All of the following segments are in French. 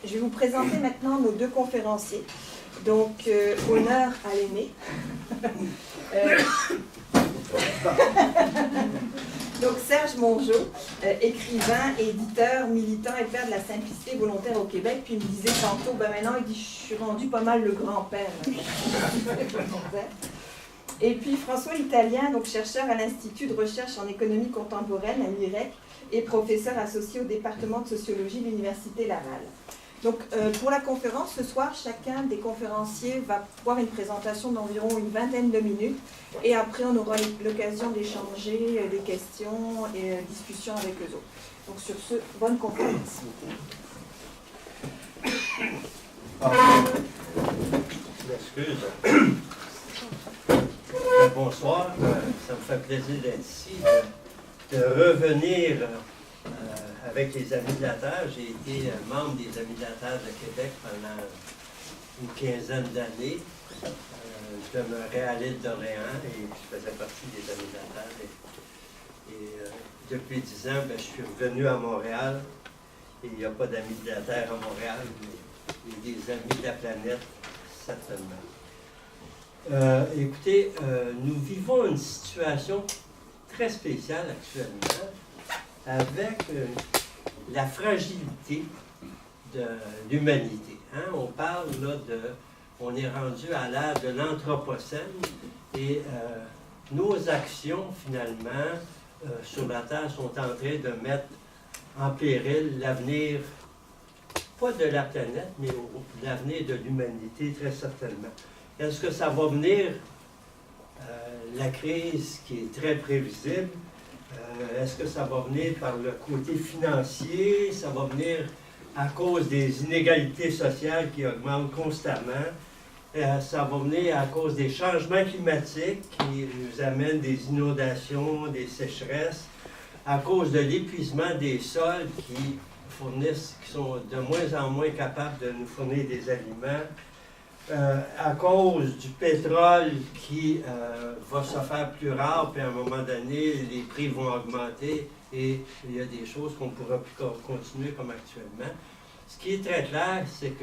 Je vais vous présenter maintenant nos deux conférenciers. Donc, honneur à l'aîné. Donc, Serge Mongeau, écrivain, éditeur, militant et père de la simplicité volontaire au Québec. Puis il me disait tantôt, ben maintenant, il dit, je suis rendu pas mal le grand-père. Et puis François Italien, donc chercheur à l'Institut de recherche en économie contemporaine à l'IREC et professeur associé au département de sociologie de l'Université Laval. Donc pour la conférence, ce soir, chacun des conférenciers va voir une présentation d'environ une vingtaine de minutes et après on aura l'occasion d'échanger des questions et discussions avec eux autres. Donc sur ce, bonne conférence. M'excuse. Bonsoir, ça me fait plaisir d'être ici, de revenir avec les Amis de la Terre. J'ai été membre des Amis de la Terre de Québec pendant une quinzaine d'années. Je demeurais à l'île d'Orléans et je faisais partie des Amis de la Terre. Et depuis 10 ans, je suis revenu à Montréal. Et il n'y a pas d'Amis de la Terre à Montréal, mais il y a des Amis de la planète, certainement. Écoutez, nous vivons une situation très spéciale actuellement avec la fragilité de l'humanité. Hein? On parle là on est rendu à l'ère de l'Anthropocène et nos actions finalement sur la Terre sont en train de mettre en péril l'avenir, pas de la planète, mais l'avenir de l'humanité très certainement. Est-ce que ça va venir, la crise qui est très prévisible, est-ce que ça va venir par le côté financier, ça va venir à cause des inégalités sociales qui augmentent constamment, ça va venir à cause des changements climatiques qui nous amènent des inondations, des sécheresses, à cause de l'épuisement des sols qui sont de moins en moins capables de nous fournir des aliments, à cause du pétrole qui va se faire plus rare, puis à un moment donné, les prix vont augmenter et il y a des choses qu'on ne pourra plus continuer comme actuellement. Ce qui est très clair, c'est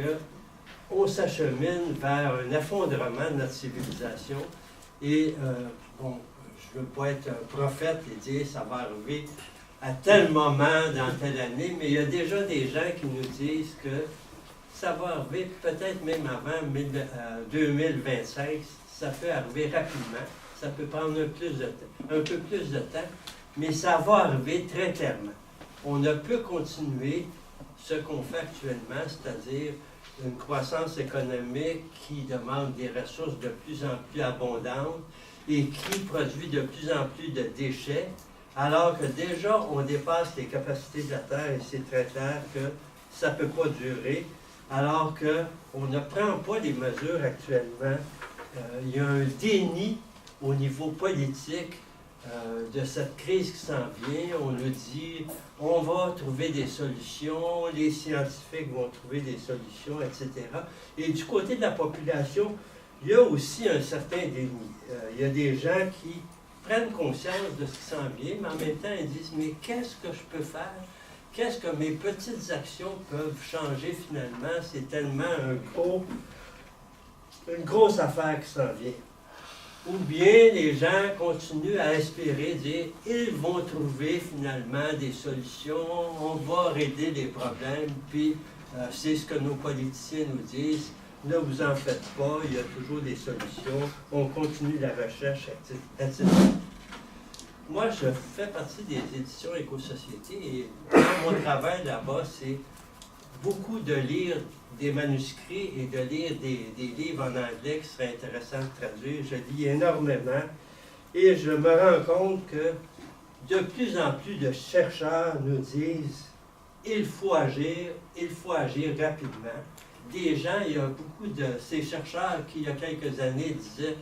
qu'on s'achemine vers un effondrement de notre civilisation et, je ne veux pas être un prophète et dire ça va arriver à tel moment dans telle année, mais il y a déjà des gens qui nous disent que ça va arriver peut-être même avant 2025, ça peut arriver rapidement, ça peut prendre un peu plus de temps, mais ça va arriver très clairement. On ne peut continuer ce qu'on fait actuellement, c'est-à-dire une croissance économique qui demande des ressources de plus en plus abondantes et qui produit de plus en plus de déchets, alors que déjà on dépasse les capacités de la Terre et c'est très clair que ça ne peut pas durer. Alors qu'on ne prend pas les mesures actuellement. Il y a un déni au niveau politique de cette crise qui s'en vient. On nous dit on va trouver des solutions, les scientifiques vont trouver des solutions, etc. Et du côté de la population, il y a aussi un certain déni. Il y a des gens qui prennent conscience de ce qui s'en vient, mais en même temps ils disent mais qu'est-ce que je peux faire? Qu'est-ce que mes petites actions peuvent changer finalement? C'est tellement une grosse affaire qui s'en vient. Ou bien les gens continuent à espérer dire ils vont trouver finalement des solutions, on va régler les problèmes, puis c'est ce que nos politiciens nous disent. Ne vous en faites pas, il y a toujours des solutions, on continue la recherche, etc. Moi, je fais partie des éditions Éco-Société et dans mon travail là-bas, c'est beaucoup de lire des manuscrits et de lire des livres en anglais qui seraient intéressants de traduire. Je lis énormément et je me rends compte que de plus en plus de chercheurs nous disent il faut agir rapidement. Des gens, il y a beaucoup de ces chercheurs qui, il y a quelques années, disaient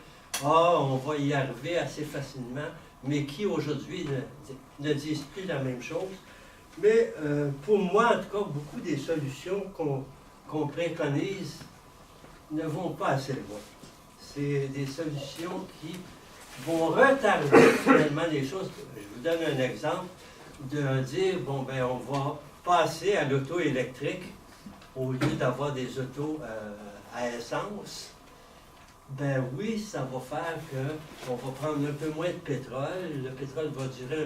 on va y arriver assez facilement, mais qui aujourd'hui ne disent plus la même chose. Mais pour moi, en tout cas, beaucoup des solutions qu'on préconise ne vont pas assez loin. C'est des solutions qui vont retarder finalement les choses. Je vous donne un exemple de dire, on va passer à l'auto électrique au lieu d'avoir des autos à essence, ben oui, ça va faire qu'on va prendre un peu moins de pétrole, le pétrole va durer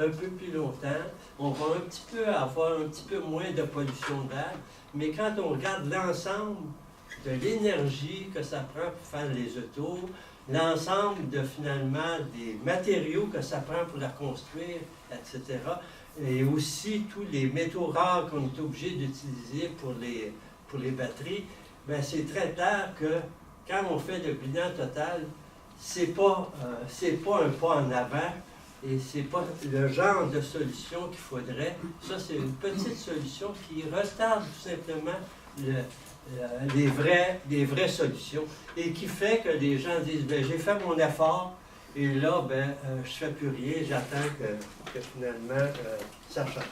un peu plus longtemps, on va avoir un petit peu moins de pollution d'air, mais quand on regarde l'ensemble de l'énergie que ça prend pour faire les autos, l'ensemble de finalement des matériaux que ça prend pour la construire, etc., et aussi tous les métaux rares qu'on est obligé d'utiliser pour les batteries, bien, c'est très clair que quand on fait le bilan total, c'est pas un pas en avant et c'est pas le genre de solution qu'il faudrait. Ça, c'est une petite solution qui retarde tout simplement les vraies solutions et qui fait que les gens disent, bien, j'ai fait mon effort et là, ben, je fais plus rien, j'attends que finalement ça change.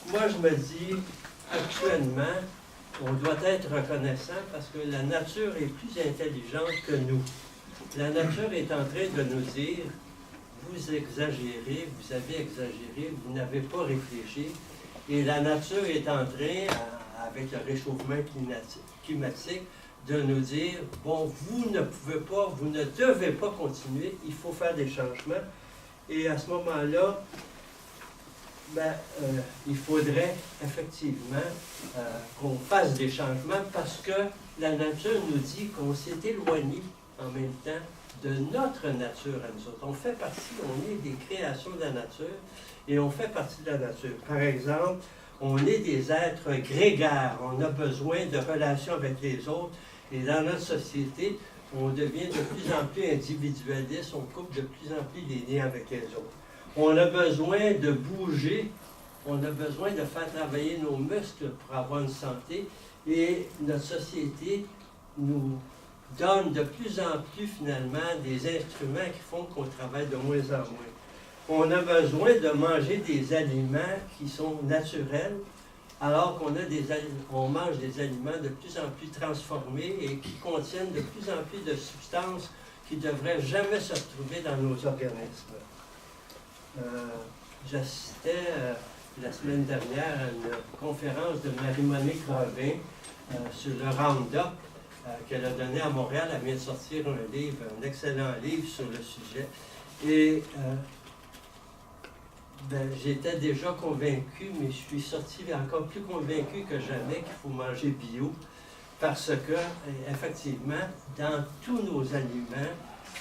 Moi, je me dis, actuellement, on doit être reconnaissant parce que la nature est plus intelligente que nous. La nature est en train de nous dire, vous exagérez, vous avez exagéré, vous n'avez pas réfléchi. Et la nature est en train, avec le réchauffement climatique, de nous dire, bon, vous ne pouvez pas, vous ne devez pas continuer, il faut faire des changements. Et à ce moment-là, ben, il faudrait effectivement qu'on fasse des changements parce que la nature nous dit qu'on s'est éloigné en même temps de notre nature à nous autres. On fait partie, on est des créations de la nature et on fait partie de la nature. Par exemple, on est des êtres grégaires, on a besoin de relations avec les autres et dans notre société, on devient de plus en plus individualiste, on coupe de plus en plus les liens avec les autres. On a besoin de bouger, on a besoin de faire travailler nos muscles pour avoir une santé et notre société nous donne de plus en plus finalement des instruments qui font qu'on travaille de moins en moins. On a besoin de manger des aliments qui sont naturels alors on mange des aliments de plus en plus transformés et qui contiennent de plus en plus de substances qui ne devraient jamais se retrouver dans nos organismes. J'assistais la semaine dernière à une conférence de Marie-Monique Robin sur le Roundup qu'elle a donné à Montréal. Elle vient de sortir un livre, un excellent livre sur le sujet. Et ben, j'étais déjà convaincu, mais je suis sorti encore plus convaincu que jamais qu'il faut manger bio parce que, effectivement, dans tous nos aliments,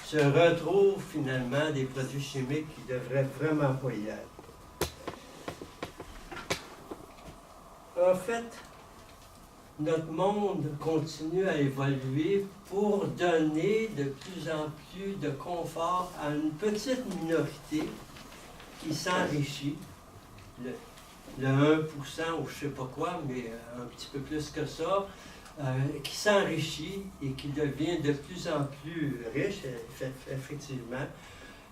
se retrouvent finalement des produits chimiques qui ne devraient vraiment pas y être. En fait, notre monde continue à évoluer pour donner de plus en plus de confort à une petite minorité qui s'enrichit, le 1% ou je ne sais pas quoi, mais un petit peu plus que ça, qui s'enrichit et qui devient de plus en plus riche, effectivement,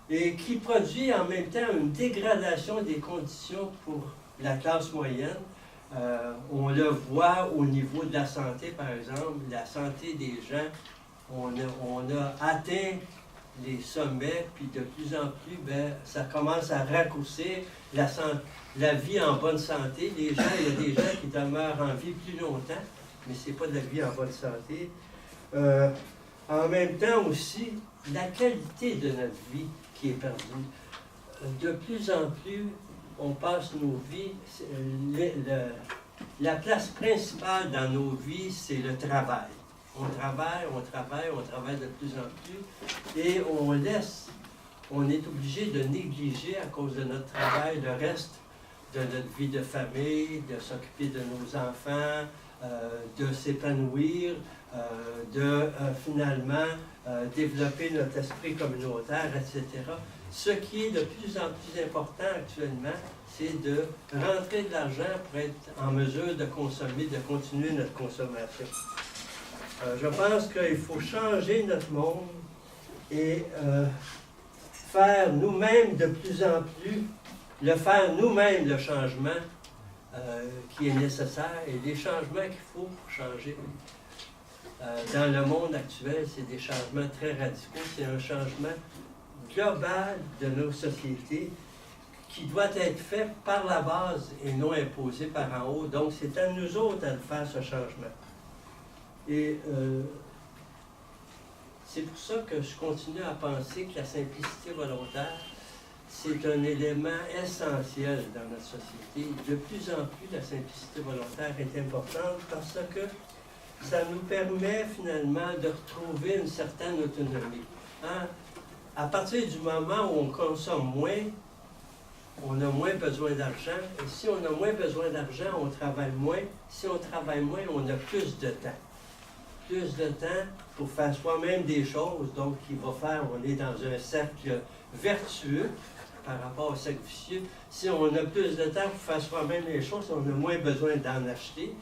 et qui produit en même temps une dégradation des conditions pour la classe moyenne. On le voit au niveau de la santé, par exemple, la santé des gens, on a atteint les sommets, puis de plus en plus, ben, ça commence à raccourcir la vie en bonne santé. Les gens, il y a des gens qui demeurent en vie plus longtemps, mais ce n'est pas de la vie en bonne santé. En même temps aussi, la qualité de notre vie qui est perdue. De plus en plus, on passe nos vies, la place principale dans nos vies, c'est le travail. On travaille de plus en plus et on est obligé de négliger à cause de notre travail le reste de notre vie de famille, de s'occuper de nos enfants, de s'épanouir, finalement développer notre esprit communautaire, etc. Ce qui est de plus en plus important actuellement, c'est de rentrer de l'argent pour être en mesure de consommer, de continuer notre consommation. Je pense qu'il faut changer notre monde et faire nous-mêmes de plus en plus, faire nous-mêmes le changement qui est nécessaire et les changements qu'il faut pour changer. Dans le monde actuel, c'est des changements très radicaux, c'est un changement global de nos sociétés qui doit être fait par la base et non imposé par en haut. Donc, c'est à nous autres à le faire, ce changement. Et c'est pour ça que je continue à penser que la simplicité volontaire, c'est un élément essentiel dans notre société. De plus en plus, la simplicité volontaire est importante parce que ça nous permet finalement de retrouver une certaine autonomie. Hein? À partir du moment où on consomme moins, on a moins besoin d'argent. Et si on a moins besoin d'argent, on travaille moins. Si on travaille moins, on a plus de temps. Plus de temps pour faire soi-même des choses. Donc, il va faire, on est dans un cercle vertueux par rapport au cercle vicieux. Si on a plus de temps pour faire soi-même les choses, on a moins besoin d'en acheter.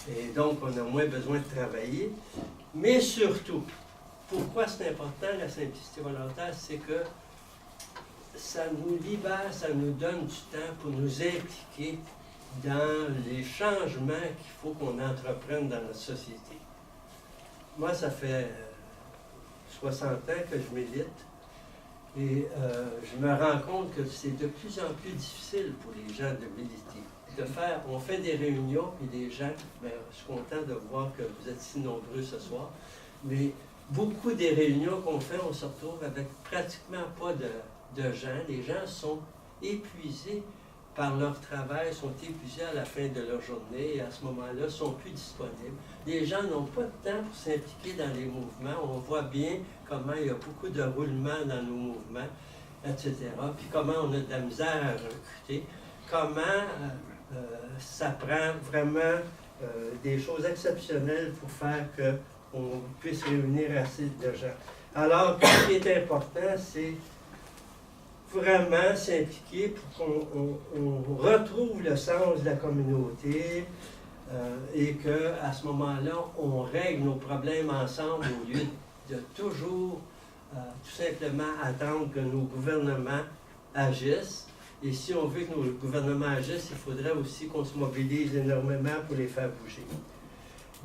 Et donc, on a moins besoin de travailler. Mais surtout, pourquoi c'est important la simplicité volontaire? C'est que ça nous libère, ça nous donne du temps pour nous impliquer dans les changements qu'il faut qu'on entreprenne dans notre société. Moi, ça fait 60 ans que je milite et je me rends compte que c'est de plus en plus difficile pour les gens de militer. On fait des réunions, puis les gens, bien, je suis content de voir que vous êtes si nombreux ce soir, mais beaucoup des réunions qu'on fait, on se retrouve avec pratiquement pas de gens. Les gens sont épuisés par leur travail, sont épuisés à la fin de leur journée et à ce moment-là, ne sont plus disponibles. Les gens n'ont pas de temps pour s'impliquer dans les mouvements. On voit bien comment il y a beaucoup de roulements dans nos mouvements, etc. Puis comment on a de la misère à recruter. Comment ça prend vraiment des choses exceptionnelles pour faire qu'on puisse réunir assez de gens. Alors, ce qui est important, c'est vraiment s'impliquer pour qu'on retrouve le sens de la communauté et qu'à ce moment-là, on règle nos problèmes ensemble au lieu de toujours tout simplement attendre que nos gouvernements agissent. Et si on veut que nos gouvernements agissent, il faudrait aussi qu'on se mobilise énormément pour les faire bouger.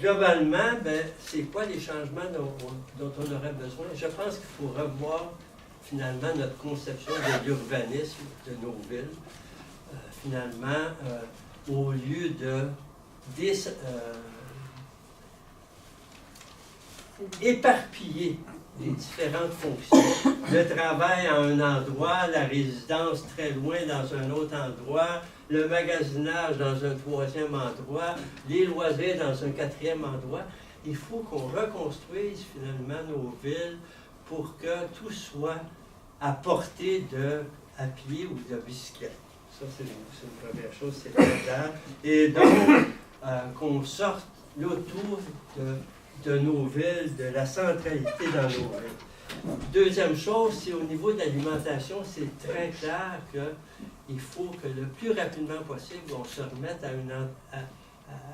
Globalement, c'est quoi les changements dont on aurait besoin? Je pense qu'il faut revoir finalement notre conception de l'urbanisme de nos villes. Finalement, au lieu de éparpiller les différentes fonctions, le travail à un endroit, la résidence très loin dans un autre endroit, le magasinage dans un troisième endroit, les loisirs dans un quatrième endroit. Il faut qu'on reconstruise finalement nos villes pour que tout soit à portée à pied ou de bicyclette. Ça, c'est une première chose, c'est clair. Et donc, qu'on sorte autour de nos villes, de la centralité dans nos villes. Deuxième chose, c'est au niveau de l'alimentation, c'est très clair qu'il faut que le plus rapidement possible, on se remette à une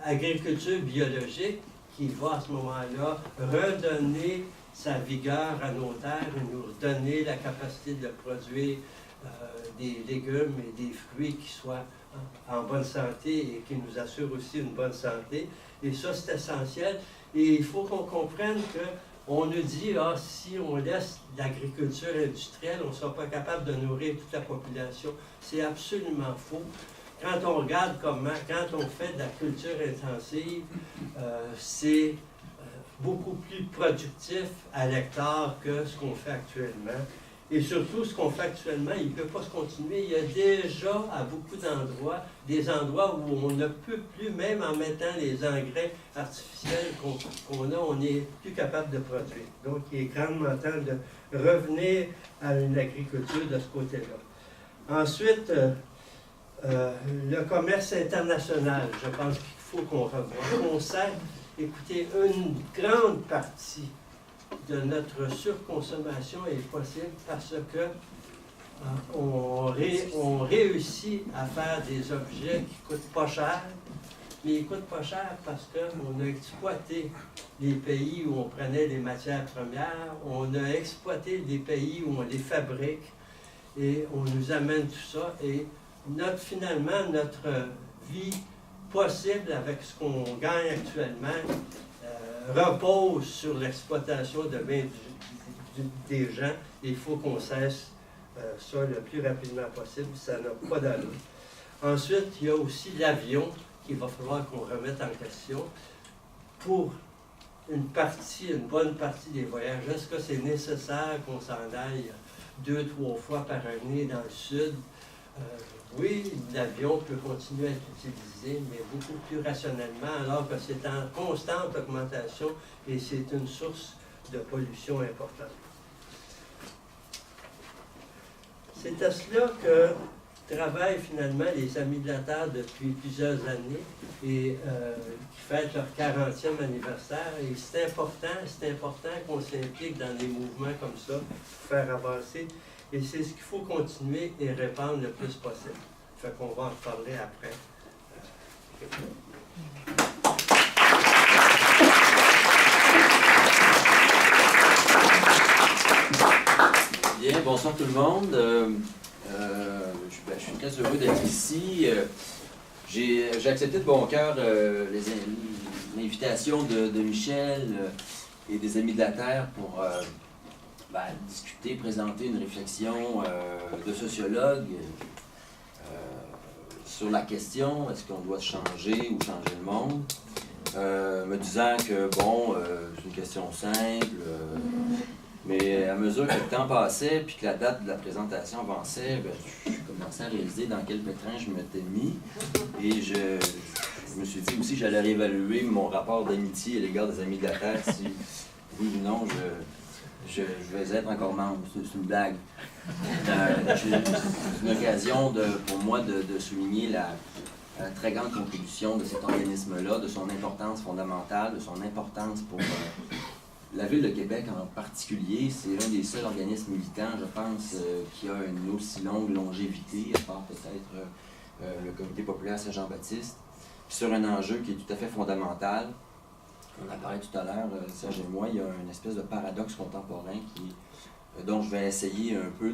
agriculture biologique qui va à ce moment-là redonner sa vigueur à nos terres et nous redonner la capacité de produire des légumes et des fruits qui soient en bonne santé et qui nous assurent aussi une bonne santé. Et ça, c'est essentiel. Et il faut qu'on comprenne qu'on nous dit, si on laisse l'agriculture industrielle, on ne sera pas capable de nourrir toute la population. C'est absolument faux. Quand on regarde quand on fait de la culture intensive, c'est beaucoup plus productif à l'hectare que ce qu'on fait actuellement. Et surtout, ce qu'on fait actuellement, il ne peut pas se continuer. Il y a déjà, à beaucoup d'endroits, des endroits où on ne peut plus, même en mettant les engrais artificiels qu'on a, on n'est plus capable de produire. Donc, il est grandement temps de revenir à une agriculture de ce côté-là. Ensuite, le commerce international, je pense qu'il faut qu'on revoie. On sait, écoutez, une grande partie de notre surconsommation est possible parce que on réussit à faire des objets qui ne coûtent pas cher, mais ils ne coûtent pas cher parce qu'on a exploité les pays où on prenait les matières premières, on a exploité les pays où on les fabrique et on nous amène tout ça. Et finalement, notre vie possible avec ce qu'on gagne actuellement repose sur l'exploitation de biens des gens et il faut qu'on cesse ça le plus rapidement possible, ça n'a pas d'allure. Ensuite, il y a aussi l'avion qu'il va falloir qu'on remette en question pour une bonne partie des voyages. Est-ce que c'est nécessaire qu'on s'en aille 2-3 fois par année dans le sud? Oui, l'avion peut continuer à être utilisé, mais beaucoup plus rationnellement, alors que c'est en constante augmentation et c'est une source de pollution importante. C'est à cela que travaillent finalement les Amis de la Terre depuis plusieurs années et qui fêtent leur 40e anniversaire. Et c'est important qu'on s'implique dans des mouvements comme ça pour faire avancer. Et c'est ce qu'il faut continuer et répandre le plus possible. Fait qu'on va en reparler après. Bien, bonsoir tout le monde. Je suis très heureux d'être ici. J'ai accepté de bon cœur l'invitation de Michel et des Amis de la Terre pour discuter, présenter une réflexion de sociologue sur la question est-ce qu'on doit changer ou changer le monde, me disant que c'est une question simple, mais à mesure que le temps passait puis que la date de la présentation avançait, je commençais à réaliser dans quel pétrin je m'étais mis et je me suis dit aussi que j'allais réévaluer mon rapport d'amitié à l'égard des Amis de la Terre si oui ou non je vais être encore membre. C'est une blague. C'est une occasion pour moi de souligner la très grande contribution de cet organisme-là, de son importance fondamentale, de son importance pour la Ville de Québec en particulier. C'est l'un des seuls organismes militants, je pense, qui a une aussi longue longévité, à part peut-être le Comité populaire Saint-Jean-Baptiste, sur un enjeu qui est tout à fait fondamental. On en parlait tout à l'heure, Serge et moi, il y a une espèce de paradoxe contemporain dont je vais essayer un peu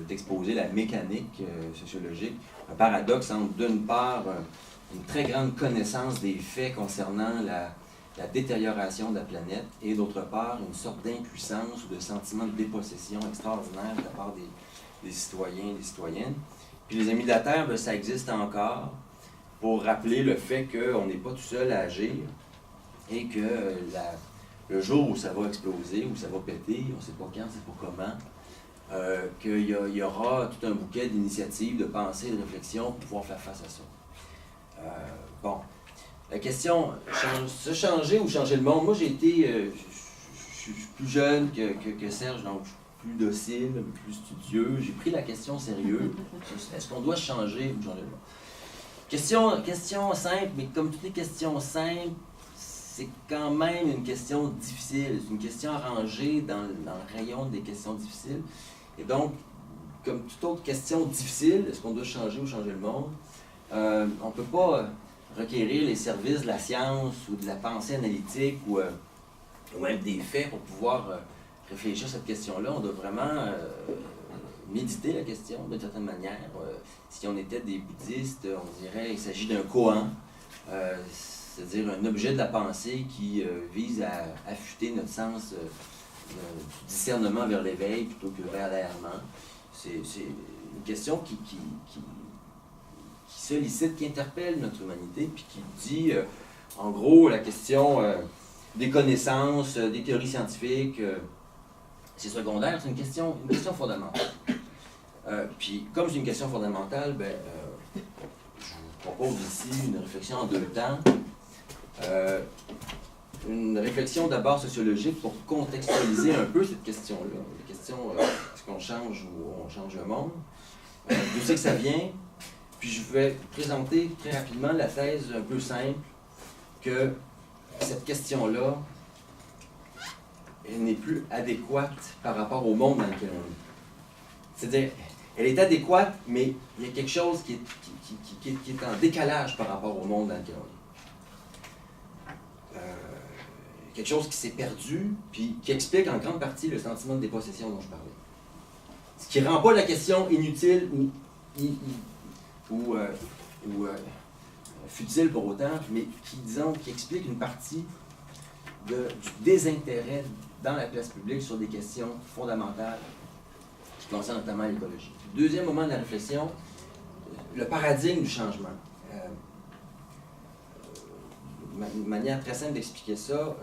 d'exposer la mécanique sociologique. Un paradoxe entre, d'une part, une très grande connaissance des faits concernant la détérioration de la planète et, d'autre part, une sorte d'impuissance ou de sentiment de dépossession extraordinaire de la part des citoyens et des citoyennes. Puis les Amis de la Terre, ça existe encore pour rappeler le fait qu'on n'est pas tout seul à agir, et que le jour où ça va exploser, où ça va péter, on ne sait pas quand, on ne sait pas comment, qu'il y aura tout un bouquet d'initiatives, de pensées, de réflexions pour pouvoir faire face à ça. La question, se changer ou changer le monde, moi j'ai été, je suis plus jeune que Serge, donc je suis plus docile, plus studieux, j'ai pris la question au sérieux. Est-ce qu'on doit changer ou changer le monde? Question simple, mais comme toutes les questions simples, c'est quand même une question difficile. C'est une question rangée dans le rayon des questions difficiles. Et donc, comme toute autre question difficile, est-ce qu'on doit changer ou changer le monde? On ne peut pas requérir les services de la science ou de la pensée analytique ou même des faits pour pouvoir réfléchir à cette question-là. On doit vraiment méditer la question d'une certaine manière. Si on était des bouddhistes, on dirait qu'il s'agit d'un koan. C'est-à-dire un objet de la pensée qui vise à affûter notre sens du discernement vers l'éveil plutôt que vers l'errement. C'est une question qui sollicite, qui interpelle notre humanité, puis qui dit, en gros, la question des connaissances, des théories scientifiques, c'est secondaire, c'est une question fondamentale. Puis, comme c'est une question fondamentale, je vous propose ici une réflexion en deux temps. Une réflexion d'abord sociologique pour contextualiser un peu cette question-là. La question, est-ce qu'on change ou on change le monde? D'où c'est que ça vient? Puis je vais présenter très rapidement la thèse un peu simple que cette question-là, elle n'est plus adéquate par rapport au monde dans lequel on est. C'est-à-dire, elle est adéquate, mais il y a quelque chose qui est en décalage par rapport au monde dans lequel on est. Quelque chose qui s'est perdu, puis qui explique en grande partie le sentiment de dépossession dont je parlais. Ce qui ne rend pas la question inutile ou futile pour autant, mais qui explique une partie du désintérêt dans la place publique sur des questions fondamentales qui concerne notamment l'écologie. Deuxième moment de la réflexion, le paradigme du changement. Une manière très simple d'expliquer ça,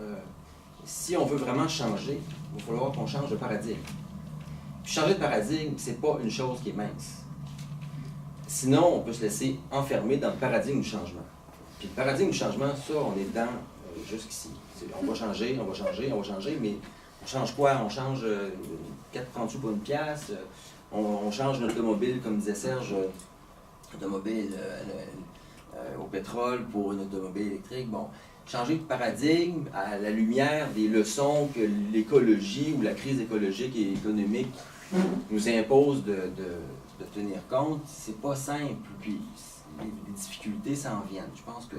si on veut vraiment changer, il va falloir qu'on change de paradigme. Puis changer de paradigme, c'est pas une chose qui est mince. Sinon, on peut se laisser enfermer dans le paradigme du changement. Puis le paradigme du changement, ça, on est dedans jusqu'ici. On va changer, mais on change quoi? On change 4,30 sous pour une pièce, on change notre automobile, comme disait Serge, automobile au pétrole pour une automobile électrique. Bon, changer de paradigme à la lumière des leçons que l'écologie ou la crise écologique et économique nous impose de tenir compte, c'est pas simple. Puis les difficultés s'en viennent. Je pense que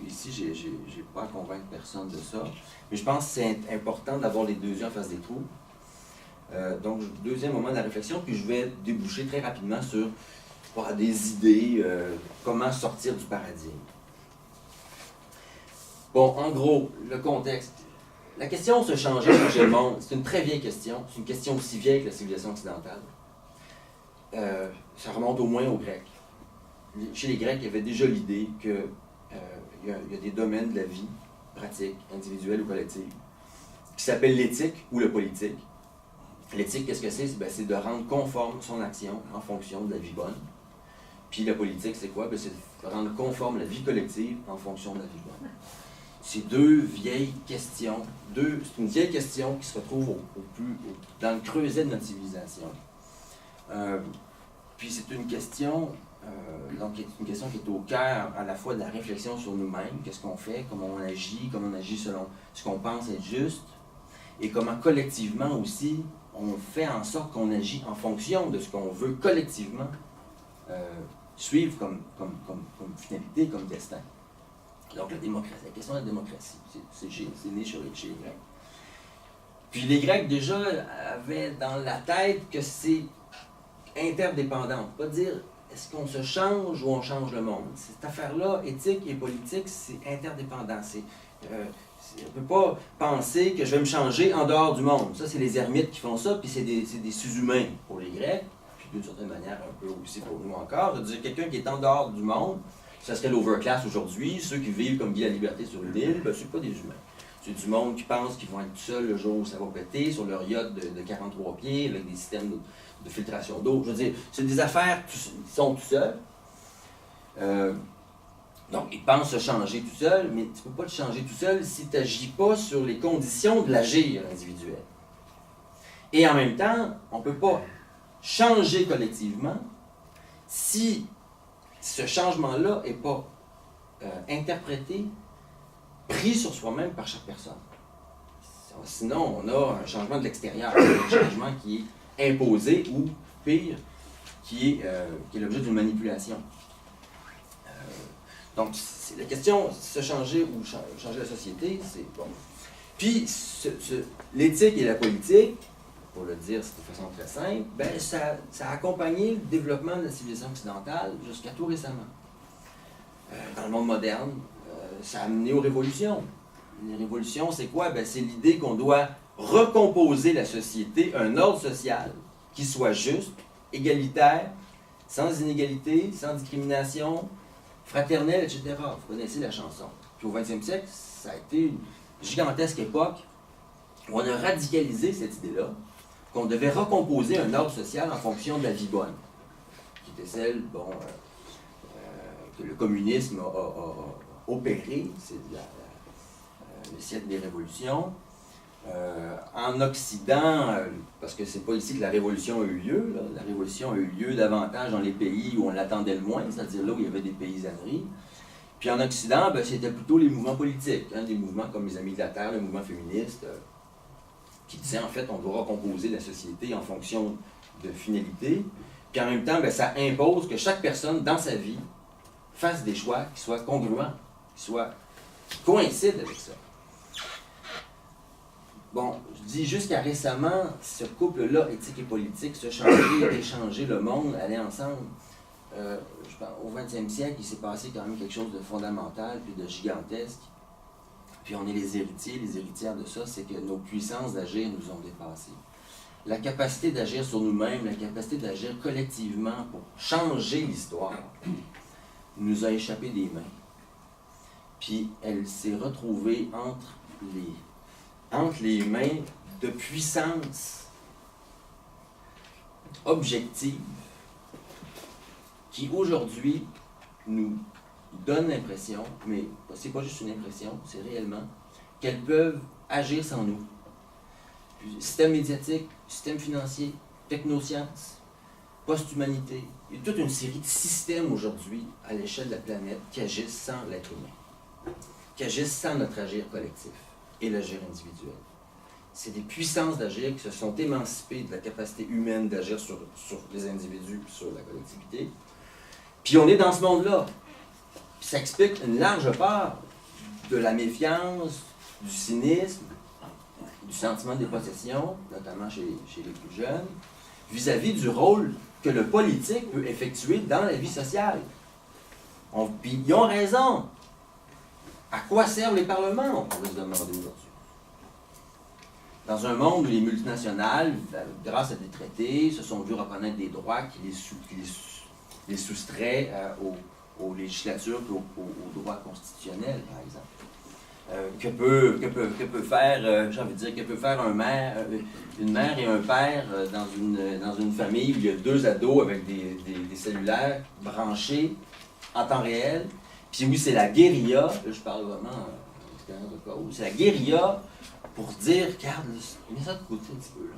ici, j'ai pas à convaincre personne de ça. Mais je pense que c'est important d'avoir les deux yeux en face des trous. Donc, deuxième moment de la réflexion, puis je vais déboucher très rapidement sur des idées, comment sortir du paradigme. Bon, en gros, le contexte. La question se changer le monde, c'est une très vieille question. C'est une question aussi vieille que la civilisation occidentale. Ça remonte au moins aux Grecs. Chez les Grecs, il y avait déjà l'idée qu'il y a des domaines de la vie, pratique, individuelle ou collective, qui s'appellent l'éthique ou le politique. L'éthique, qu'est-ce que c'est? C'est de rendre conforme son action en fonction de la vie bonne. Puis la politique, c'est quoi? C'est de rendre conforme la vie collective en fonction de la vie bonne. C'est deux vieilles questions. C'est une vieille question qui se retrouve dans le creuset de notre civilisation. Puis c'est une question, qui est au cœur à la fois de la réflexion sur nous-mêmes, qu'est-ce qu'on fait, comment on agit selon ce qu'on pense être juste, et comment collectivement aussi, on fait en sorte qu'on agit en fonction de ce qu'on veut collectivement suivre comme finalité, comme destin. Donc la question de la démocratie, c'est né chez les Grecs. Puis les Grecs déjà avaient dans la tête que c'est interdépendant. Pas dire est-ce qu'on se change ou on change le monde. Cette affaire-là, éthique et politique, c'est interdépendant. On ne peut pas penser que je vais me changer en dehors du monde. Ça, c'est les ermites qui font ça, puis c'est des sous-humains pour les Grecs, puis d'une certaine manière un peu aussi pour nous encore. Je veux dire, quelqu'un qui est en dehors du monde, ça serait l'overclass aujourd'hui. Ceux qui vivent comme Guy la Liberté sur une île, c'est pas des humains. C'est du monde qui pense qu'ils vont être tout seuls le jour où ça va péter, sur leur yacht de 43 pieds, avec des systèmes de filtration d'eau. Je veux dire, c'est des affaires qui sont tout seuls. Donc, ils pensent se changer tout seul, mais tu ne peux pas te changer tout seul si tu n'agis pas sur les conditions de l'agir individuel. Et en même temps, on ne peut pas changer collectivement si ce changement-là n'est pas interprété, pris sur soi-même par chaque personne. Sinon, on a un changement de l'extérieur, un changement qui est imposé ou, pire, qui est l'objet d'une manipulation. Donc, la question, se changer ou changer la société, c'est bon. Puis, l'éthique et la politique, pour le dire de façon très simple, ça a accompagné le développement de la civilisation occidentale jusqu'à tout récemment. Dans le monde moderne, ça a amené aux révolutions. Les révolutions, c'est quoi? C'est l'idée qu'on doit recomposer la société, un ordre social qui soit juste, égalitaire, sans inégalité, sans discrimination, fraternelle, etc. Vous connaissez la chanson. Puis au 20e siècle, ça a été une gigantesque époque où on a radicalisé cette idée-là, qu'on devait recomposer un ordre social en fonction de la vie bonne, qui était celle, que le communisme a opérée, c'est le siècle des révolutions. En Occident, parce que c'est pas ici que la révolution a eu lieu, là. La révolution a eu lieu davantage dans les pays où on l'attendait le moins, c'est-à-dire là où il y avait des paysanneries. Puis en Occident, c'était plutôt les mouvements politiques, des mouvements comme les Amis de la Terre, le mouvement féministe, qui disaient en fait on doit recomposer la société en fonction de finalité. Puis en même temps, ça impose que chaque personne dans sa vie fasse des choix qui soient congruents, qui coïncident avec ça. Bon, je dis jusqu'à récemment, ce couple-là, éthique et politique, se changer, échanger le monde, aller ensemble. Je pense, au 20e siècle, il s'est passé quand même quelque chose de fondamental puis de gigantesque. Puis on est les héritiers, les héritières de ça, c'est que nos puissances d'agir nous ont dépassés. la capacité d'agir sur nous-mêmes, la capacité d'agir collectivement pour changer l'histoire, nous a échappé des mains. Puis elle s'est retrouvée entre les mains de puissances objectives qui aujourd'hui nous donnent l'impression, mais c'est pas juste une impression, c'est réellement, qu'elles peuvent agir sans nous. Système médiatique, système financier, technosciences, post-humanité. Il y a toute une série de systèmes aujourd'hui à l'échelle de la planète qui agissent sans l'être humain, qui agissent sans notre agir collectif et l'agir individuel. C'est des puissances d'agir qui se sont émancipées de la capacité humaine d'agir sur les individus et sur la collectivité. Puis on est dans ce monde-là. Puis ça explique une large part de la méfiance, du cynisme, du sentiment de dépossession, notamment chez les plus jeunes, vis-à-vis du rôle que le politique peut effectuer dans la vie sociale. Puis ils ont raison. À quoi servent les parlements, on pourrait se demander aujourd'hui. Dans un monde où les multinationales, grâce à des traités, se sont vus reconnaître des droits qui les soustraient aux législatures et aux droits constitutionnels, par exemple. Que peut faire, j'ai envie de dire, que peut faire une mère et un père dans une famille où il y a 2 ados avec des cellulaires branchés en temps réel. Puis oui, c'est la guérilla, là je parle vraiment d'expérience de cas où, c'est la guérilla pour dire, regarde, mets ça de côté un petit peu là.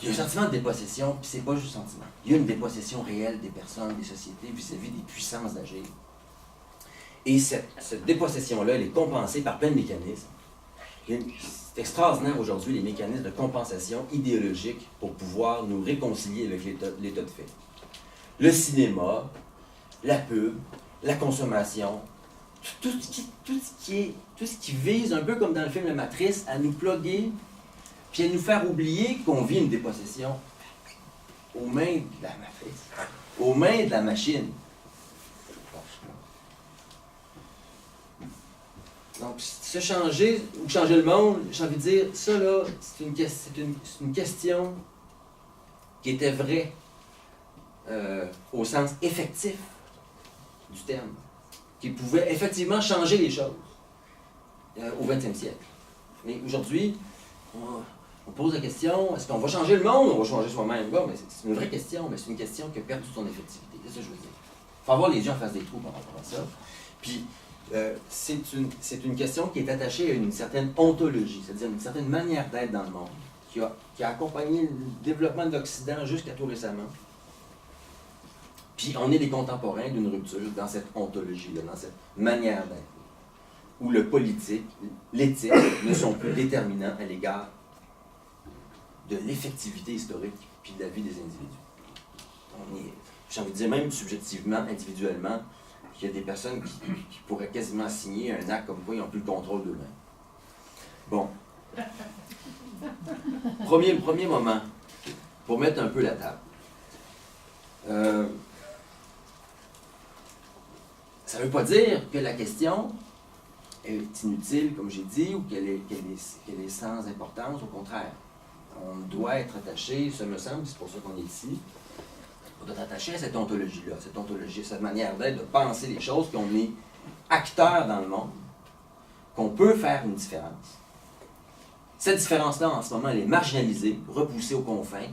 Il y a un sentiment de dépossession, puis c'est pas juste un sentiment. Il y a une dépossession réelle des personnes, des sociétés, vis-à-vis des puissances d'agir. Et cette dépossession-là, elle est compensée par plein de mécanismes. C'est extraordinaire aujourd'hui, les mécanismes de compensation idéologique pour pouvoir nous réconcilier avec l'état de fait. Le cinéma, la pub, la consommation, tout ce qui vise, un peu comme dans le film La Matrice, à nous plugger, puis à nous faire oublier qu'on vit une dépossession aux mains de la matrice, aux mains de la machine. Donc, se changer ou changer le monde, j'ai envie de dire, ça là, c'est une question qui était vraie au sens effectif du terme, qui pouvait effectivement changer les choses au 20e siècle. Mais aujourd'hui, on pose la question, est-ce qu'on va changer le monde ou on va changer soi-même? Bon, mais c'est une vraie question, mais c'est une question qui a perdu son effectivité. C'est ça que je veux dire. Il faut avoir les yeux en face des trous par rapport à ça. Puis, c'est une question qui est attachée à une certaine ontologie, c'est-à-dire une certaine manière d'être dans le monde, qui a accompagné le développement de l'Occident jusqu'à tout récemment. Puis on est des contemporains d'une rupture dans cette ontologie-là, dans cette manière d'être, où le politique, l'éthique ne sont plus déterminants à l'égard de l'effectivité historique puis de la vie des individus. J'ai envie de dire, même subjectivement, individuellement, il y a des personnes qui pourraient quasiment signer un acte comme quoi ils n'ont plus le contrôle d'eux-mêmes. Bon. Premier moment, pour mettre un peu la table. Ça ne veut pas dire que la question est inutile, comme j'ai dit, ou qu'elle est sans importance. Au contraire, on doit être attaché, ça me semble, c'est pour ça qu'on est ici, on doit être attaché à cette ontologie-là, cette manière d'être, de penser les choses, qu'on est acteur dans le monde, qu'on peut faire une différence. Cette différence-là, en ce moment, elle est marginalisée, repoussée aux confins,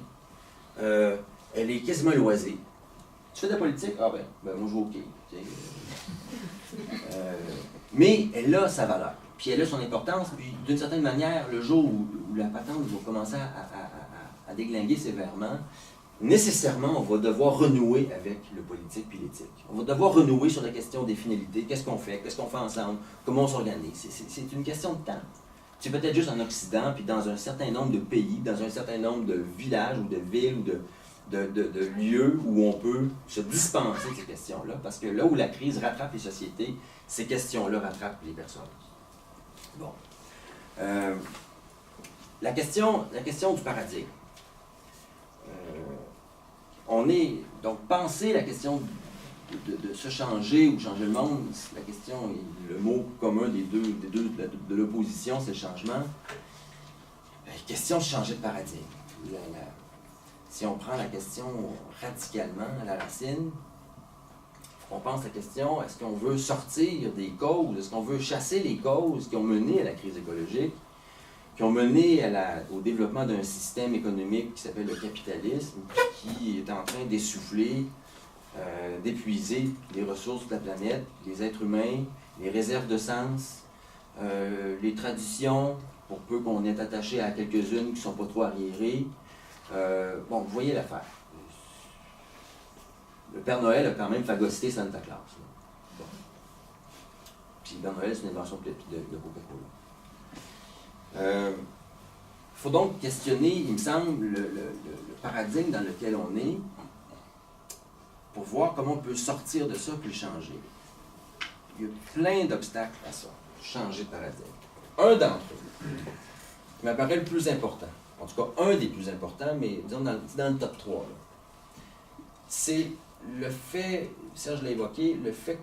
elle est quasiment loisée. Tu fais de la politique? Ah ben moi je joue au hockey. Mais elle a sa valeur, puis elle a son importance, puis d'une certaine manière, le jour où la patente va commencer à déglinguer sévèrement, nécessairement, on va devoir renouer avec le politique puis l'éthique. On va devoir renouer sur la question des finalités, qu'est-ce qu'on fait ensemble, comment on s'organise. C'est une question de temps. C'est peut-être juste en Occident, puis dans un certain nombre de pays, dans un certain nombre de villages ou de villes ou de lieux où on peut se dispenser de ces questions-là, parce que là où la crise rattrape les sociétés, ces questions-là rattrapent les personnes. Bon. La question du paradigme. On est, donc, penser la question de se changer ou changer le monde, la question, le mot commun de l'opposition, c'est le changement. question de changer de paradigme. Si on prend la question radicalement à la racine, on pense à la question, est-ce qu'on veut sortir des causes, est-ce qu'on veut chasser les causes qui ont mené à la crise écologique, qui ont mené au développement d'un système économique qui s'appelle le capitalisme, qui est en train d'essouffler, d'épuiser les ressources de la planète, les êtres humains, les réserves de sens, les traditions, pour peu qu'on est attaché à quelques-unes qui ne sont pas trop arriérées. Bon, vous voyez l'affaire. Le Père Noël a quand même phagocyté Santa Claus. Bon. Puis le Père Noël, c'est une invention de Coca-Cola. Il faut donc questionner, il me semble, le paradigme dans lequel on est pour voir comment on peut sortir de ça puis le changer. Il y a plein d'obstacles à ça, changer de paradigme. Un d'entre eux, qui m'apparaît le plus important, en tout cas un des plus importants, mais disons dans le top 3, c'est le fait, Serge l'a évoqué, le fait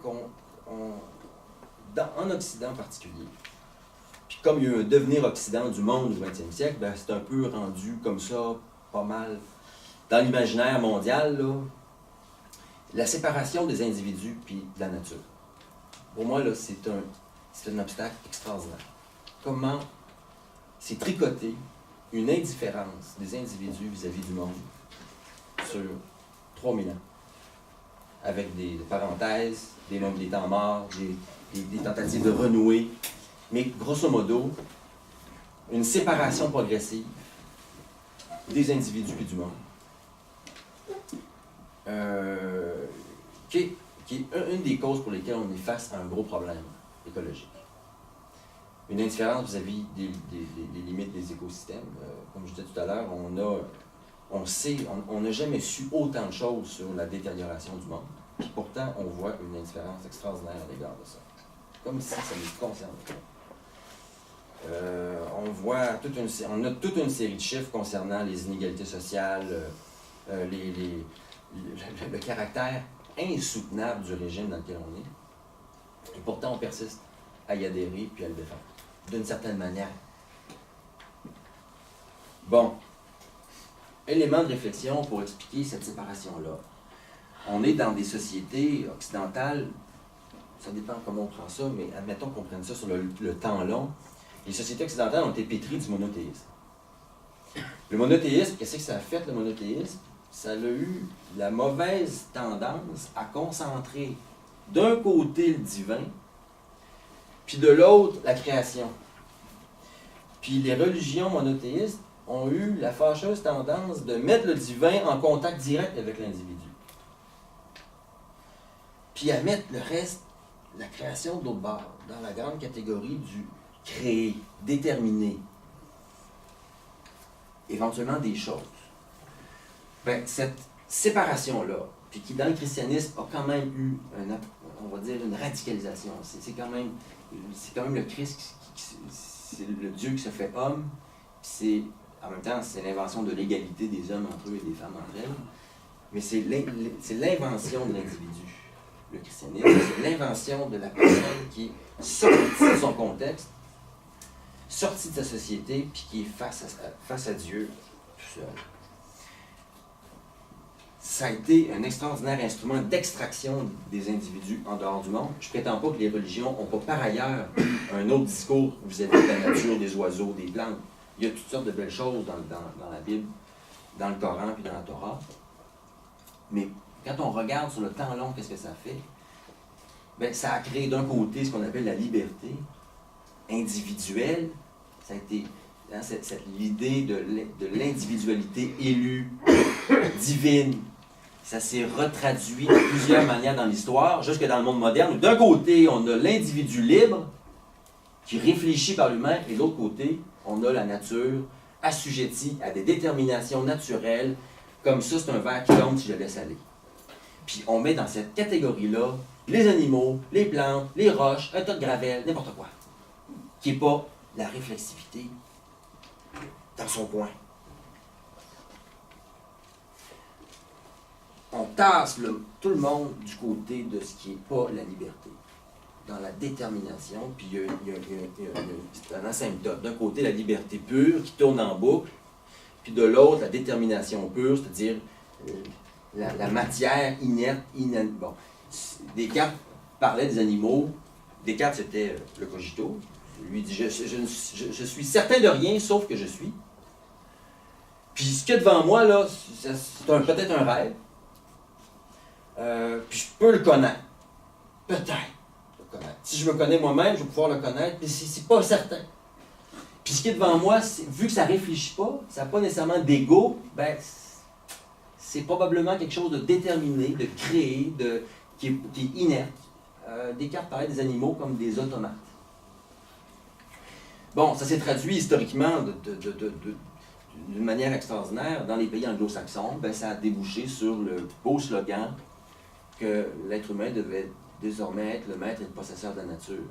en Occident en particulier, puis comme il y a eu un devenir Occident du monde du 20e siècle, ben c'est un peu rendu comme ça, pas mal, dans l'imaginaire mondial, là, la séparation des individus puis de la nature. Pour moi, là, c'est un obstacle extraordinaire. Comment c'est tricoter une indifférence des individus vis-à-vis du monde sur 3000 ans, avec des parenthèses, des temps morts, des tentatives de renouer, mais grosso modo, une séparation progressive des individus et du monde, qui est une des causes pour lesquelles on est face à un gros problème écologique. Une indifférence vis-à-vis des limites des écosystèmes. Comme je disais tout à l'heure, on n'a jamais su autant de choses sur la détérioration du monde, puis pourtant on voit une indifférence extraordinaire à l'égard de ça. Comme si ça nous concerne. On a toute une série de chiffres concernant les inégalités sociales, le caractère insoutenable du régime dans lequel on est. Et pourtant, on persiste à y adhérer puis à le défendre, d'une certaine manière. Bon. Élément de réflexion pour expliquer cette séparation-là. On est dans des sociétés occidentales, ça dépend comment on prend ça, mais admettons qu'on prenne ça sur le temps long. Les sociétés occidentales ont été pétries du monothéisme. Le monothéisme, qu'est-ce que ça a fait, le monothéisme? Ça a eu la mauvaise tendance à concentrer d'un côté le divin, puis de l'autre la création. Puis les religions monothéistes ont eu la fâcheuse tendance de mettre le divin en contact direct avec l'individu. Puis à mettre le reste, la création de l'autre bord, dans la grande catégorie du créer, déterminer, éventuellement des choses. Ben, cette séparation-là, puis qui dans le christianisme a quand même eu, on va dire, une radicalisation. C'est quand même le Christ, c'est le Dieu qui se fait homme, puis en même temps, c'est l'invention de l'égalité des hommes entre eux et des femmes entre elles, mais c'est l'invention de l'individu, le christianisme, c'est l'invention de la personne qui est sortie de son contexte, sortie de sa société, puis qui est face à Dieu tout seul. Ça a été un extraordinaire instrument d'extraction des individus en dehors du monde. Je ne prétends pas que les religions n'ont pas par ailleurs un autre discours vis-à-vis de la nature, des oiseaux, des plantes. Il y a toutes sortes de belles choses dans la Bible, dans le Coran puis dans la Torah. Mais quand on regarde sur le temps long, qu'est-ce que ça fait? Bien, ça a créé d'un côté ce qu'on appelle la liberté individuelle. Ça a été l'idée de l'individualité élue, divine. Ça s'est retraduit de plusieurs manières dans l'histoire, jusque dans le monde moderne, où d'un côté, on a l'individu libre, qui réfléchit par lui-même, et de l'autre côté, on a la nature assujettie à des déterminations naturelles, comme ça, c'est un verre qui tombe si je le laisse aller. Puis on met dans cette catégorie-là les animaux, les plantes, les roches, un tas de gravelle, n'importe quoi, qui n'est pas la réflexivité dans son coin. On tasse tout le monde du côté de ce qui n'est pas la liberté. dans la détermination, puis il y a un asymptote. D'un côté, la liberté pure qui tourne en boucle, puis de l'autre, la détermination pure, c'est-à-dire la matière inerte, Bon, Descartes parlait des animaux. Descartes, c'était le cogito. Lui dit, je suis certain de rien, sauf que je suis. Puis ce qu'il y a devant moi, là, c'est peut-être un rêve. Puis je peux le connaître. Peut-être le connaître. Si je me connais moi-même, je vais pouvoir le connaître, mais c'est pas certain. Puis ce qui est devant moi, vu que ça ne réfléchit pas, ça n'a pas nécessairement d'ego, ben, c'est probablement quelque chose de déterminé, de créé, qui est inerte. Descartes parlait des animaux comme des automates. Bon, ça s'est traduit historiquement d'une manière extraordinaire. Dans les pays anglo-saxons, ben, ça a débouché sur le beau slogan que l'être humain devait désormais être le maître et le possesseur de la nature.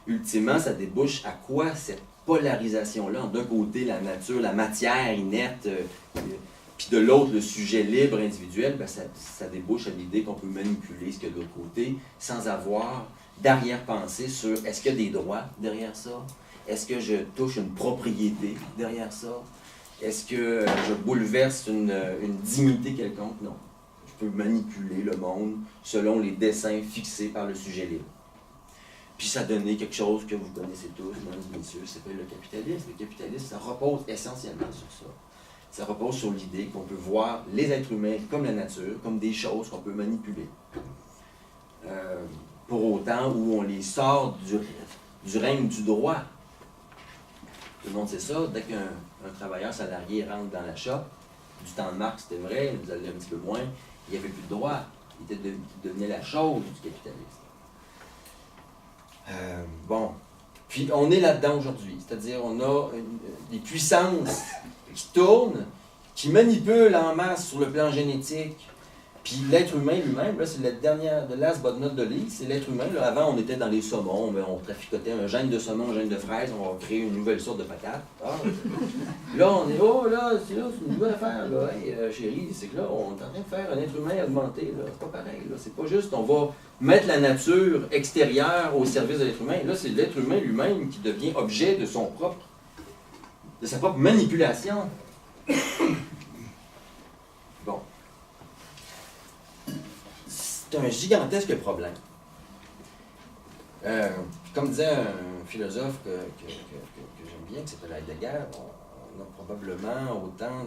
Ultimement, ça débouche à quoi cette polarisation-là? D'un côté, la nature, la matière inerte, puis de l'autre, le sujet libre, individuel, ben ça débouche à l'idée qu'on peut manipuler ce qu'il y a de l'autre côté sans avoir d'arrière-pensée sur est-ce qu'il y a des droits derrière ça? Est-ce que je touche une propriété derrière ça? Est-ce que je bouleverse une dignité quelconque? Non. Je peux manipuler le monde selon les desseins fixés par le sujet libre. Puis ça a donné quelque chose que vous connaissez tous, mesdames et messieurs, ça s'appelle le capitalisme. Le capitalisme, ça repose essentiellement sur ça. Ça repose sur l'idée qu'on peut voir les êtres humains comme la nature, comme des choses qu'on peut manipuler. Pour autant où on les sort du règne du droit. Tout le monde sait ça. Dès qu'un travailleur salarié rentre dans la shop, du temps de Marx, c'était vrai, vous allez un petit peu moins, il n'y avait plus de droit. Il devenait la chose du capitalisme. Bon. Puis on est là-dedans aujourd'hui. C'est-à-dire on a des puissances qui tournent, qui manipulent en masse sur le plan génétique. Puis l'être humain lui-même, là, c'est la dernière, de last but not the least, c'est l'être humain. Là, avant, on était dans les saumons, on traficotait un gène de saumon, un gène de fraise, on va créer une nouvelle sorte de patate. Ah, là, on est, oh là, c'est une nouvelle affaire, là. Hey, chérie, c'est que là, on est en train de faire un être humain augmenté, là. C'est pas pareil, là. C'est pas juste, on va mettre la nature extérieure au service de l'être humain. Là, c'est l'être humain lui-même qui devient objet de sa propre manipulation. Bon. C'est un gigantesque problème. Comme disait un philosophe que j'aime bien, qui s'appelle Heidegger, on a probablement autant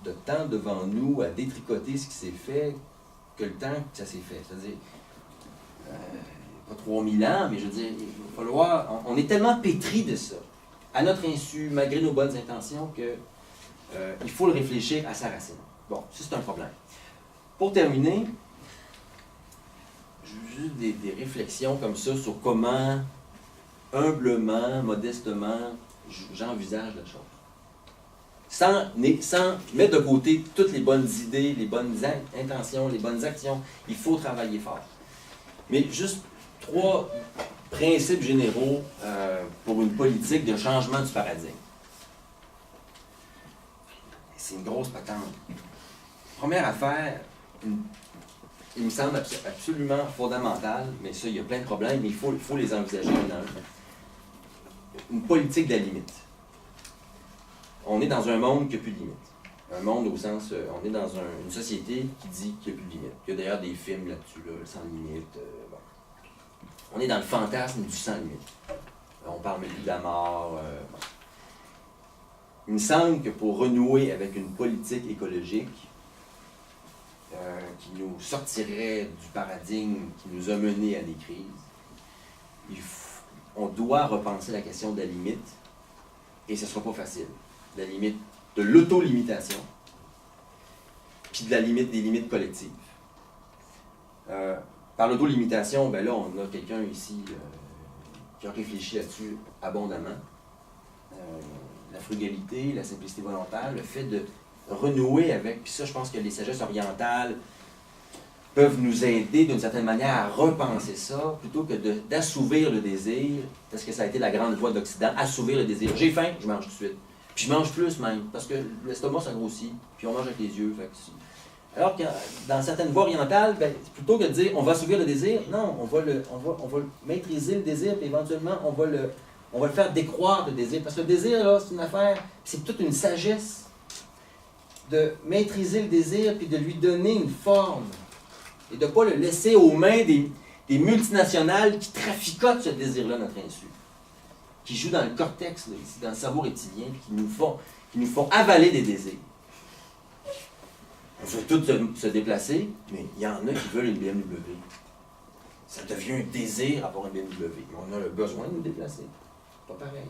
de temps devant nous à détricoter ce qui s'est fait que le temps que ça s'est fait. C'est-à-dire, pas 3000 ans, mais je veux dire, il va falloir... On est tellement pétri de ça, à notre insu, malgré nos bonnes intentions, que il faut le réfléchir à sa racine. Bon, ça c'est un problème. Pour terminer, juste des réflexions comme ça sur comment, humblement, modestement, j'envisage la chose. Sans mettre de côté toutes les bonnes idées, les bonnes intentions, les bonnes actions, il faut travailler fort. Mais juste 3 principes généraux pour une politique de changement du paradigme. C'est une grosse patente. Première affaire, il me semble absolument fondamental, mais ça, il y a plein de problèmes, mais il faut les envisager un à un. Une politique de la limite. On est dans un monde qui n'a plus de limite. Un monde au sens, on est dans une société qui dit qu'il n'y a plus de limite. Il y a d'ailleurs des films là-dessus, là, sans limite. Bon. On est dans le fantasme du sans limite. On parle même plus de la mort. Bon. Il me semble que pour renouer avec une politique écologique qui nous sortirait du paradigme qui nous a menés à des crises, on doit repenser la question de la limite, et ce ne sera pas facile. La limite de l'auto-limitation, puis de la limite des limites collectives. Par l'auto-limitation, ben là, on a quelqu'un ici qui a réfléchi là-dessus abondamment. La frugalité, la simplicité volontaire, le fait de renouer avec, puis ça, je pense que les sagesses orientales peuvent nous aider d'une certaine manière à repenser ça, plutôt que d'assouvir le désir, parce que ça a été la grande voie d'Occident, assouvir le désir. J'ai faim, je mange tout de suite. Puis je mange plus même, parce que l'estomac, ça grossit, puis on mange avec les yeux. Fait Alors que dans certaines voies orientales, ben, plutôt que de dire on va assouvir le désir, non, on va maîtriser le désir, puis éventuellement on va le faire décroître le désir. Parce que le désir, là, c'est une affaire, c'est toute une sagesse de maîtriser le désir puis de lui donner une forme. Et de ne pas le laisser aux mains des multinationales qui traficotent ce désir-là, notre insu. Qui jouent dans le cortex, là, ici, dans le cerveau reptilien, puis qui nous font avaler des désirs. On veut tous se déplacer, mais il y en a qui veulent une BMW. Ça devient un désir d'avoir une BMW. Mais on a le besoin de nous déplacer. Pas pareil.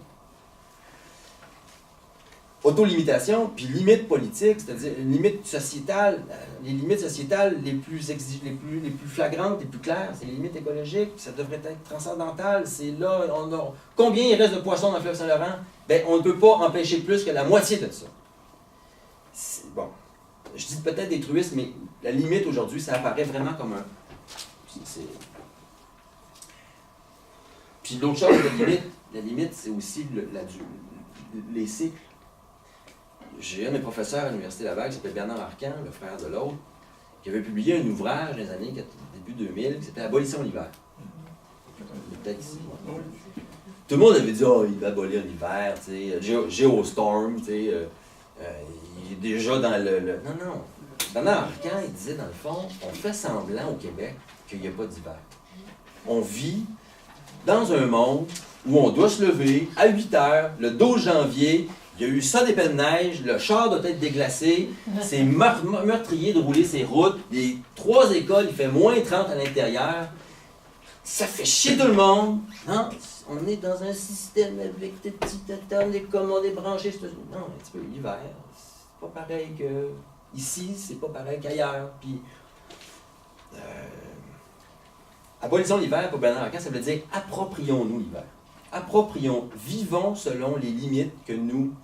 Autolimitation, puis limite politique, c'est-à-dire limite sociétale. Les limites sociétales les plus flagrantes, les plus claires, c'est les limites écologiques. Ça devrait être transcendantal. C'est là, combien il reste de poissons dans le fleuve Saint-Laurent? Ben, on ne peut pas empêcher plus que la moitié de ça. Bon. Je dis peut-être des truistes, mais la limite aujourd'hui, ça apparaît vraiment comme un... Puis l'autre chose, la limite, c'est aussi les cycles. J'ai un de mes professeurs à l'Université Laval qui s'appelle Bernard Arcan, le frère de l'autre, qui avait publié un ouvrage dans les années début 2000 qui s'appelait Abolition l'hiver. Peut-être ici. Tout le monde avait dit, oh, il va abolir l'hiver, tu sais, Geostorm, tu sais, il est déjà dans le... Non. Bernard Arcan, il disait, dans le fond, on fait semblant au Québec qu'il n'y a pas d'hiver. On vit dans un monde où on doit se lever à 8 heures, le 12 janvier, il y a eu ça d'épais de neige, le char doit être déglacé, c'est meurtrier de rouler ses routes, les 3 écoles, il fait moins 30 à l'intérieur. Ça fait chier tout le monde. Non, on est dans un système avec des petits atomes, des commandes, des branchés. Non, un petit peu l'hiver, c'est pas pareil que ici, c'est pas pareil qu'ailleurs. Puis, abolition l'hiver pour Bernard Arcan, ça veut dire approprions-nous l'hiver. Vivons selon les limites que nous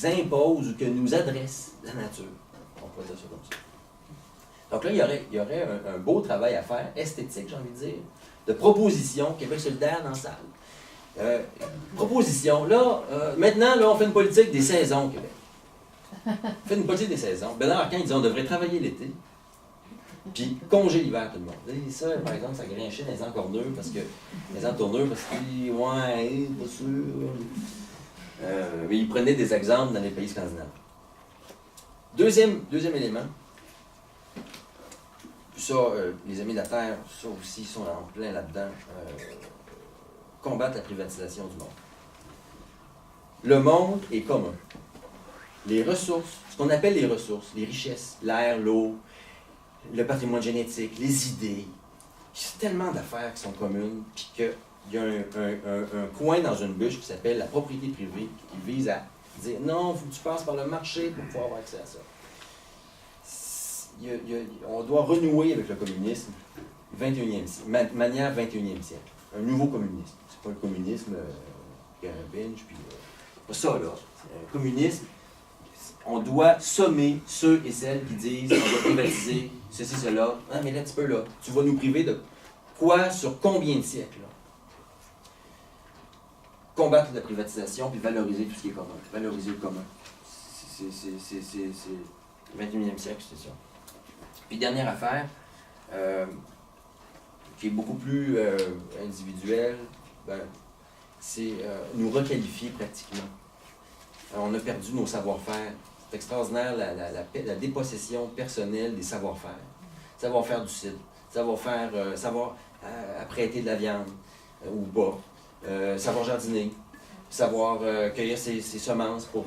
impose ou que nous adresse la nature. On pourrait dire ça comme ça. Donc là, il y aurait un beau travail à faire, esthétique, j'ai envie de dire, de proposition, Québec solidaire dans la salle. Proposition. Là, maintenant, là, on fait une politique des saisons au Québec. On fait une politique des saisons. Bernard Arcan, il dit on devrait travailler l'été, puis congé l'hiver, tout le monde. Et ça, par exemple, ça grinchait dans les encorneux, parce que les entourneux, parce que, ouais, pas sûr. Mais il prenait des exemples dans les pays scandinaves. Deuxième élément, ça, les Amis de la Terre, ça aussi, sont en plein là-dedans, combattre la privatisation du monde. Le monde est commun. Les ressources, ce qu'on appelle les ressources, les richesses, l'air, l'eau, le patrimoine génétique, les idées, il y a tellement d'affaires qui sont communes, puis qu'il y a un coin dans une bûche qui s'appelle la propriété privée, qui vise à dire non, il faut que tu passes par le marché pour pouvoir avoir accès à ça. On doit renouer avec le communisme, 21e siècle, manière 21e siècle. Un nouveau communisme. C'est pas le communisme qui a un binge, puis pas ça, là. C'est un communisme. On doit sommer ceux et celles qui disent on va privatiser ceci, cela. Ah, mais là, tu peux, là. Tu vas nous priver de quoi sur combien de siècles, là? Combattre la privatisation puis valoriser tout ce qui est commun. Valoriser le commun. C'est le 21e siècle, c'est ça. Puis dernière affaire, qui est beaucoup plus individuelle, c'est nous requalifier pratiquement. On a perdu nos savoir-faire. C'est extraordinaire la dépossession personnelle des savoir-faire. Savoir-faire du site, savoir apprêter de la viande ou pas, savoir jardiner, savoir cueillir ses semences pour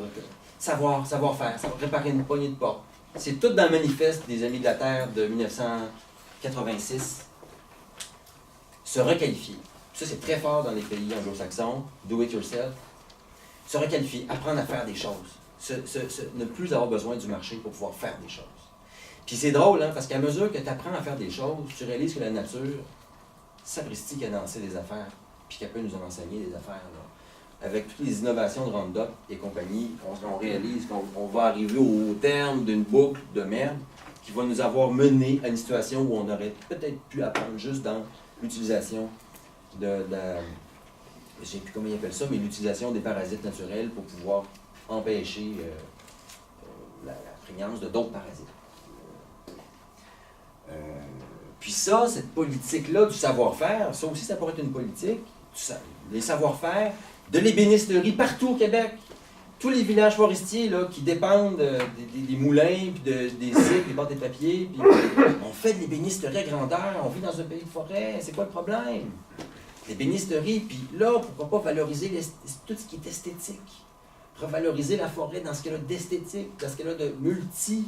savoir-faire, réparer une poignée de porte. C'est tout dans le manifeste des Amis de la Terre de 1986. Se requalifier. Ça, c'est très fort dans les pays anglo-saxons. Do it yourself. Se requalifier, apprendre à faire des choses. Ne plus avoir besoin du marché pour pouvoir faire des choses. Puis c'est drôle, hein, parce qu'à mesure que tu apprends à faire des choses, tu réalises que la nature, sapristi qu'elle a lancé des affaires, puis qu'elle peut nous en enseigner des affaires. Là. Avec toutes les innovations de Roundup et compagnie, on réalise qu'on va arriver au terme d'une boucle de merde qui va nous avoir mené à une situation où on aurait peut-être pu apprendre juste dans l'utilisation je ne sais plus comment ils appellent ça, mais l'utilisation des parasites naturels pour pouvoir empêcher la prégnance de d'autres parasites. Puis ça, cette politique-là du savoir-faire, ça aussi, ça pourrait être une politique, les savoir-faire de l'ébénisterie partout au Québec. Tous les villages forestiers là, qui dépendent des moulins, puis des cycles, des portes de papier, puis on fait de l'ébénisterie à grandeur, on vit dans un pays de forêt, c'est quoi le problème? L'ébénisterie, puis là, pourquoi pas valoriser tout ce qui est esthétique? Revaloriser la forêt dans ce qu'elle a d'esthétique, dans ce qu'elle a de multi.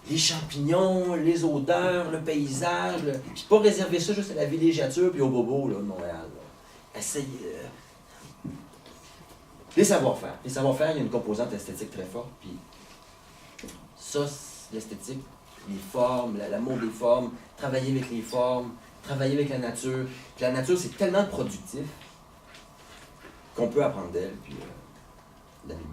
Les champignons, les odeurs, le paysage, puis pas réserver ça juste à la villégiature puis au bobo là, de Montréal. Là. Essayez. Les savoir-faire. Les savoir-faire, il y a une composante esthétique très forte, puis ça, l'esthétique, les formes, l'amour des formes, travailler avec les formes, travailler avec la nature. Puis la nature, c'est tellement productif qu'on peut apprendre d'elle, puis l'animer.